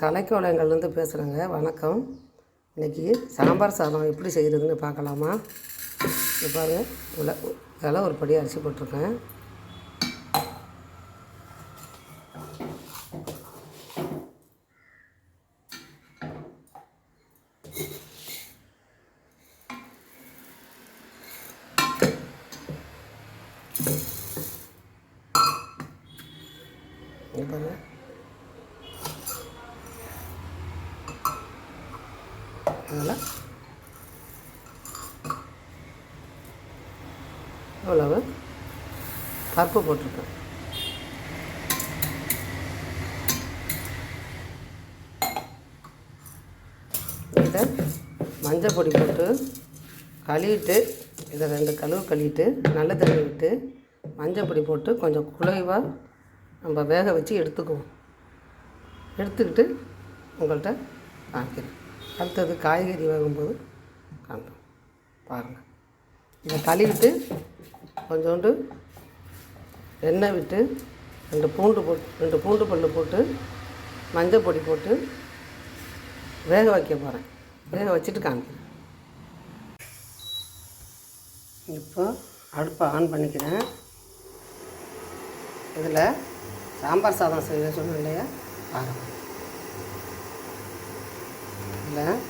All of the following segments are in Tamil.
கலைக்கோலங்கள்லேருந்து பேசுகிறேங்க. வணக்கம். இன்றைக்கி சாம்பார் சாதம் எப்படி செய்கிறதுன்னு பார்க்கலாமா? இது பாருங்கள், இதில் ஒரு படி அரிசி போட்டிருக்கேன். இது பாருங்கள், அதில் இவ்வளவு பருப்பு போட்டிருக்கேன். இதை மஞ்சள் பொடி போட்டு கழுவிட்டு, இதை 2 கழுவு கழுவிட்டு நல்ல தண்ணி விட்டு மஞ்சள் பொடி போட்டு கொஞ்சம் குழைவாக நம்ம வேக வச்சு எடுத்துக்குவோம். எடுத்துக்கிட்டு உங்கள்கிட்ட காமிக்கிறேன். அடுத்தது காய்கறி வேகும்போது காமிப்போம். பாருங்கள், இதை கழுவிட்டு கொஞ்சோண்டு எண்ணெய் விட்டு 2 பூண்டு பல் போட்டு மஞ்சள் பொடி போட்டு வேக வைக்க போகிறேன். வேக வச்சுட்டு காமிக்கிறேன். இப்போ அடுப்பை ஆன் பண்ணிக்கிறேன். இதில் சாம்பார் சாதம் செய்ய சொன்னேன் இல்லையா, பாருங்கள். இதில்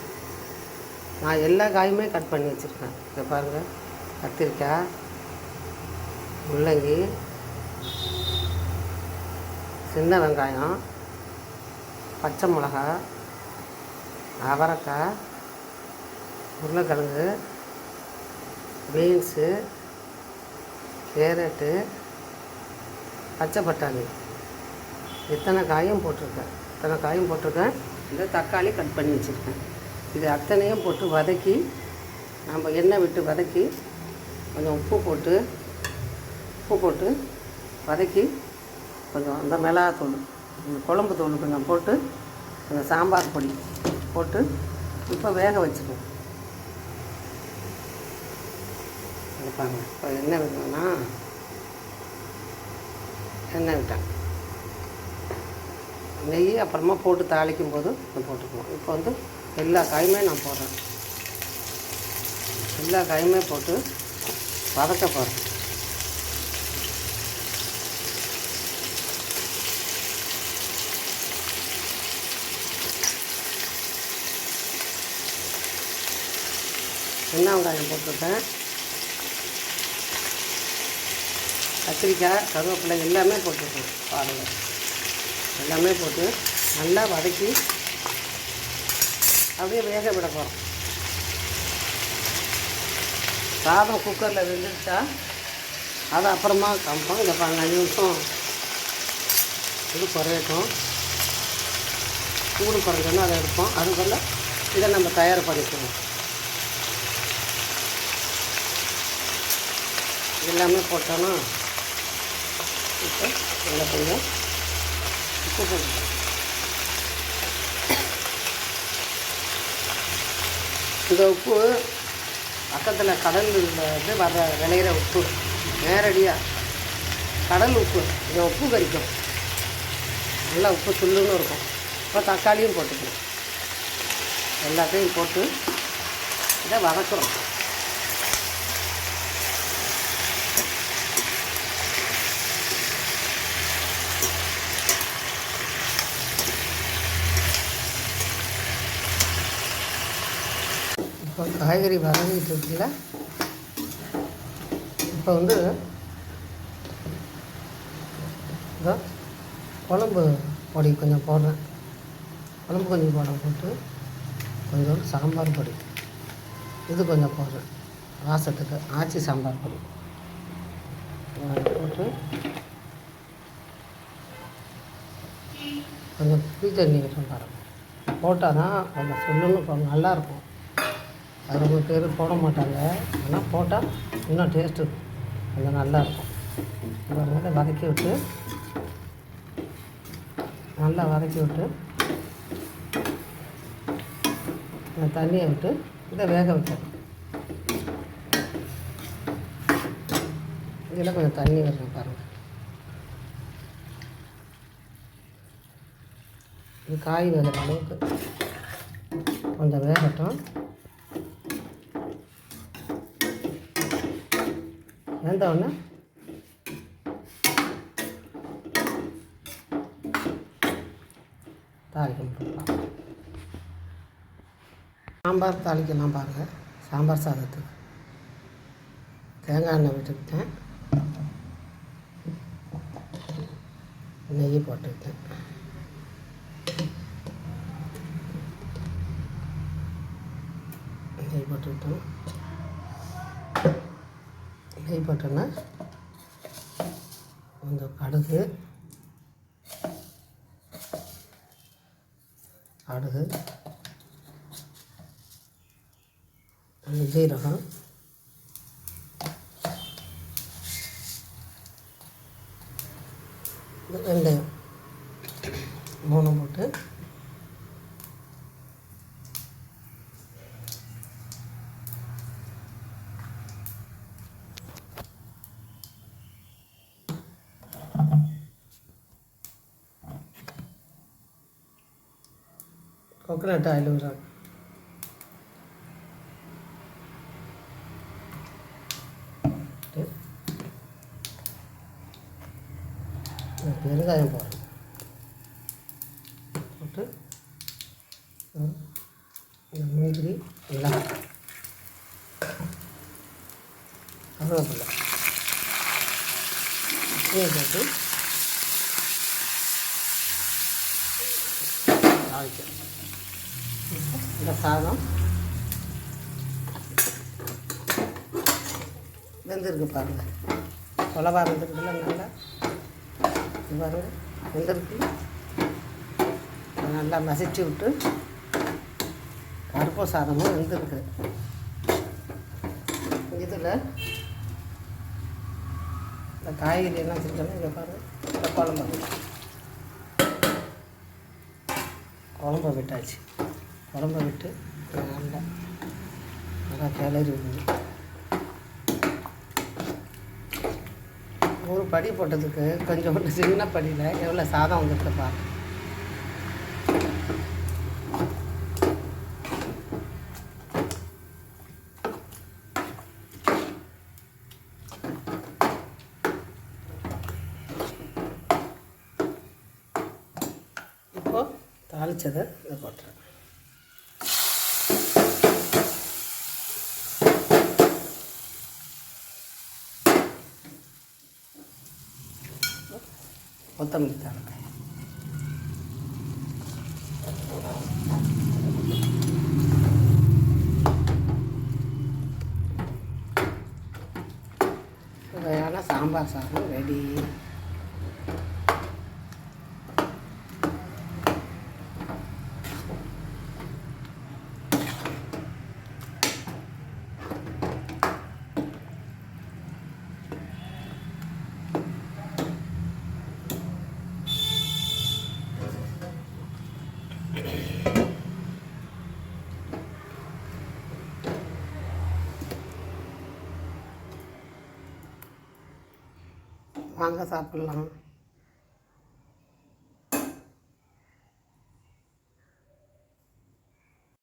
நான் எல்லா காயுமே கட் பண்ணி வச்சுருக்கேன். இதை பாருங்கள், கத்திரிக்காய், முள்ளங்கி, சின்ன வெங்காயம், பச்சை மிளகா, அவரைக்காய், உருளைக்கிழங்கு, பீன்ஸு, கேரட்டு, பச்சை பட்டாணி, இத்தனை காயும் போட்டிருக்கேன். இந்த தக்காளி கட் பண்ணி வச்சுருக்கேன். இது அத்தனையும் போட்டு வதக்கி, நம்ம எண்ணெய் விட்டு வதக்கி கொஞ்சம் உப்பு போட்டு வதக்கி கொஞ்சம் அந்த மிளகாத்தூள், குழம்பு தூள் கொஞ்சம் போட்டு கொஞ்சம் சாம்பார் பொடி போட்டு இப்போ வேக வச்சுக்குவோம். எடுப்பாங்க. இப்போ எண்ணெய் விடணும்னா எண்ணெய் விட்டேன். நெய் அப்புறமா போட்டு தாளிக்கும் போது போட்டுக்குவோம். இப்போ எல்லா காயுமே நான் போடுறேன். எல்லா காயுமே போட்டு வதக்க போகிறேன். சின்ன வெங்காயம் போட்டிருக்கேன். கத்திரிக்காய், கருவேப்பிலை எல்லாமே போட்டிருக்கேன். பாருங்கள், எல்லாமே போட்டு நல்லா வதக்கி அப்படியே வேக விட போகிறோம். சாதம் குக்கரில் வெந்துருச்சா அதை அப்புறமா காமிப்போம். இதை 5 நிமிஷம் இது குறையட்டும். சூடு குறைஞ்சோன்னா அதை எடுப்போம். அதுக்குள்ள இதை நம்ம தயார் பண்ணிக்குவோம். எல்லாமே போட்டோன்னா இப்போ இதில் கொஞ்சம் உப்பு போட்டு, இந்த உப்பு பக்கத்தில் கடலில் வர விளையிற உப்பு, நேரடியாக கடல் உப்பு. இந்த உப்பு கறிக்கும், நல்லா உப்பு சுள்ளுன்னு இருக்கும். இப்போ தக்காளியும் போட்டுக்கணும். எல்லாத்தையும் போட்டு இதை வதக்குறோம். இப்போ காய்கறி வதங்கிட்டு இருக்குல்ல, இப்போ இதோ குழம்பு பொடி கொஞ்சம் போடுறேன். குழம்பு கொஞ்சம் போட்டு கொஞ்சம் சாம்பார் பொடி இது கொஞ்சம் போடுறேன். வாசத்துக்கு ஆச்சி சாம்பார் பொடி போட்டு கொஞ்சம் புளி தண்ணி விட்டு பாருங்கள். போட்டால் தான் கொஞ்சம் சொல்லுன்னு நல்லாயிருக்கும். அது ரொம்ப பேர் போட மாட்டாங்க, ஆனால் போட்டால் இன்னும் டேஸ்ட்டு கொஞ்சம் நல்லாயிருக்கும். அதை வதக்கி விட்டு நல்லா வதக்கி விட்டு தண்ணியை விட்டு இதை வேக வைக்கணும். இதில் கொஞ்சம் தண்ணி வரணும் பாருங்கள். காய் வேகிற அளவுக்கு கொஞ்சம் வேகட்டும். வெந்தோடனே தாளிக்க போடலாம். சாம்பார் தாளிக்கலாம் பாருங்கள். சாம்பார் சாதத்துக்கு தேங்காய் எண்ணெய் விட்டுக்கிட்டேன், நெய் போட்டுக்கிட்டேன். நெய் போட்டுக்கிட்டோம். நெய் போட்டோன்னா கொஞ்சம் கடுகு ஜீரகம், வெந்தயம் 3 போட்டு கோகனட் ஆயில் விடுறாங்க. பெருங்காயம் போடுறேன். போட்டு இந்த முந்திரி எல்லாம் கருவேப்பிலை போட்டு தாளிக்கணும். இந்த சாதம் வெந்திருக்கு பாருங்கள். கொலவா வெந்திருக்குல்ல, நல்லா பாருங்கள் வெந்திருக்கு. நல்லா மசிச்சு விட்டு பருப்பு சாதமும் வெந்திருக்கு. இதில் இந்த காய்கறி எல்லாம் வச்சுருக்கோன்னா இங்கே பாருங்கள். இந்த குழம்ப விட்டாச்சு. குழம்ப விட்டு நல்லா கிளறி விடணும். ஒரு படி போட்டதுக்கு கொஞ்சம் சின்ன படியில் எவ்வளோ சாதம் வந்துருக்கு பாருங்கள். இப்போது தாளித்ததை இதை போட்டுறேன். கொத்தமல்லி தழை, சுவையான சாம்பார் சாதம் ரெடி. வாங்க சாப்பிட்லாம்.